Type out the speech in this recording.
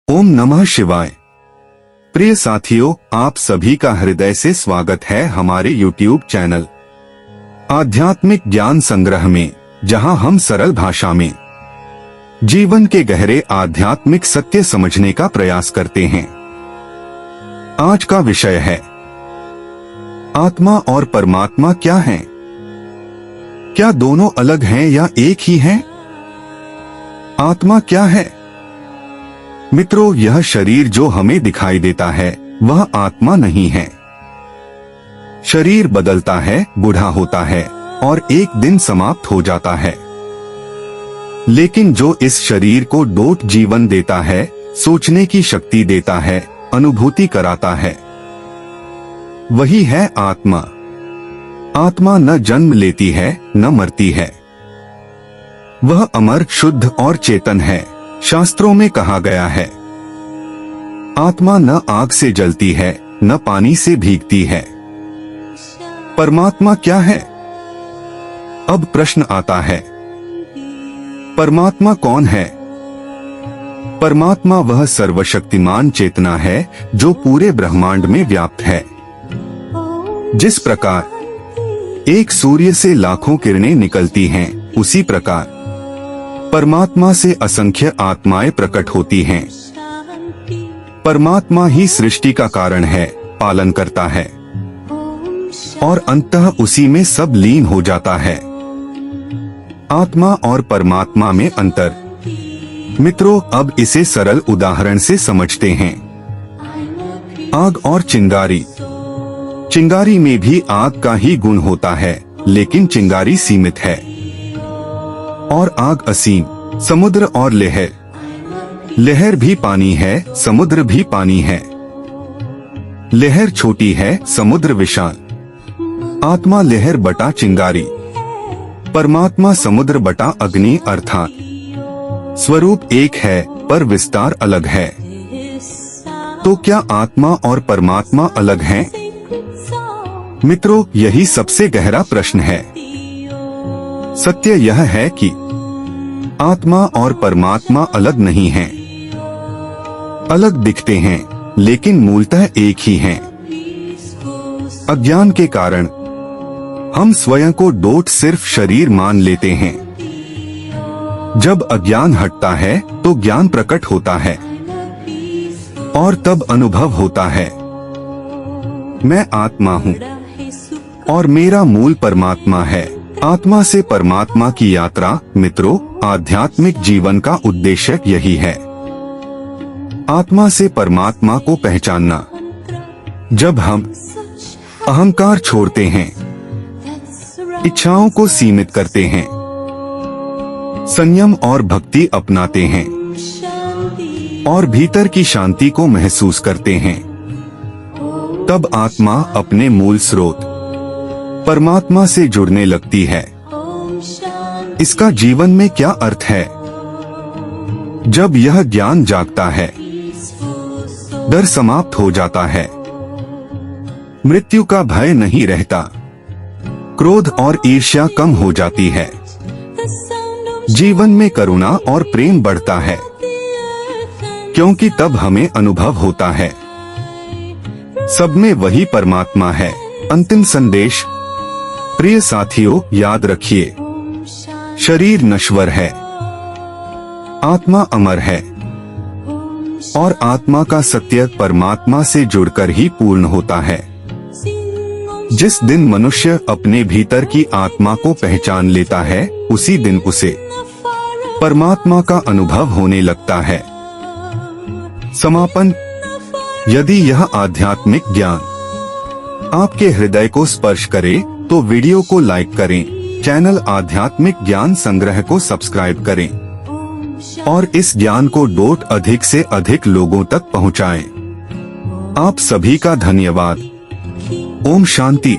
ओम नमः शिवाय। प्रिय साथियों, आप सभी का हृदय से स्वागत है हमारे YouTube चैनल आध्यात्मिक ज्ञान संग्रह में, जहां हम सरल भाषा में जीवन के गहरे आध्यात्मिक सत्य समझने का प्रयास करते हैं। आज का विषय है आत्मा और परमात्मा क्या हैं? क्या दोनों अलग हैं या एक ही हैं? आत्मा क्या है? मित्रों, यह शरीर जो हमें दिखाई देता है वह आत्मा नहीं है। शरीर बदलता है, बूढ़ा होता है और एक दिन समाप्त हो जाता है, लेकिन जो इस शरीर को डोट जीवन देता है, सोचने की शक्ति देता है, अनुभूति कराता है, वही है आत्मा। आत्मा न जन्म लेती है न मरती है, वह अमर, शुद्ध और चेतन है। शास्त्रों में कहा गया है, आत्मा न आग से जलती है न पानी से भीगती है। परमात्मा क्या है? अब प्रश्न आता है, परमात्मा कौन है? परमात्मा वह सर्वशक्तिमान चेतना है जो पूरे ब्रह्मांड में व्याप्त है। जिस प्रकार एक सूर्य से लाखों किरणें निकलती हैं, उसी प्रकार परमात्मा से असंख्य आत्माएं प्रकट होती हैं। परमात्मा ही सृष्टि का कारण है, पालन करता है और अंततः उसी में सब लीन हो जाता है। आत्मा और परमात्मा में अंतर। मित्रों, अब इसे सरल उदाहरण से समझते हैं। आग और चिंगारी। चिंगारी में भी आग का ही गुण होता है, लेकिन चिंगारी सीमित है और आग असीम। समुद्र और लहर। लहर भी पानी है, समुद्र भी पानी है। लहर छोटी है, समुद्र विशाल। आत्मा लहर बटा चिंगारी, परमात्मा समुद्र बटा अग्नि, अर्थात स्वरूप एक है पर विस्तार अलग है। तो क्या आत्मा और परमात्मा अलग हैं? मित्रों, यही सबसे गहरा प्रश्न है। सत्य यह है कि आत्मा और परमात्मा अलग नहीं हैं। अलग दिखते हैं, लेकिन मूलतः एक ही हैं। अज्ञान के कारण हम स्वयं को डोट सिर्फ शरीर मान लेते हैं। जब अज्ञान हटता है तो ज्ञान प्रकट होता है और तब अनुभव होता है, मैं आत्मा हूँ और मेरा मूल परमात्मा है। आत्मा से परमात्मा की यात्रा। मित्रों, आध्यात्मिक जीवन का उद्देश्य यही है, आत्मा से परमात्मा को पहचानना। जब हम अहंकार छोड़ते हैं, इच्छाओं को सीमित करते हैं, संयम और भक्ति अपनाते हैं और भीतर की शांति को महसूस करते हैं, तब आत्मा अपने मूल स्रोत परमात्मा से जुड़ने लगती है। इसका जीवन में क्या अर्थ है? जब यह ज्ञान जागता है, डर समाप्त हो जाता है, मृत्यु का भय नहीं रहता, क्रोध और ईर्ष्या कम हो जाती है, जीवन में करुणा और प्रेम बढ़ता है, क्योंकि तब हमें अनुभव होता है सब में वही परमात्मा है। अंतिम संदेश। प्रिय साथियों, याद रखिए, शरीर नश्वर है, आत्मा अमर है और आत्मा का सत्य परमात्मा से जुड़कर ही पूर्ण होता है। जिस दिन मनुष्य अपने भीतर की आत्मा को पहचान लेता है, उसी दिन उसे परमात्मा का अनुभव होने लगता है। समापन। यदि यह आध्यात्मिक ज्ञान आपके हृदय को स्पर्श करे तो वीडियो को लाइक करें, चैनल आध्यात्मिक ज्ञान संग्रह को सब्सक्राइब करें और इस ज्ञान को डोट अधिक से अधिक लोगों तक पहुंचाएं। आप सभी का धन्यवाद। ओम शांति।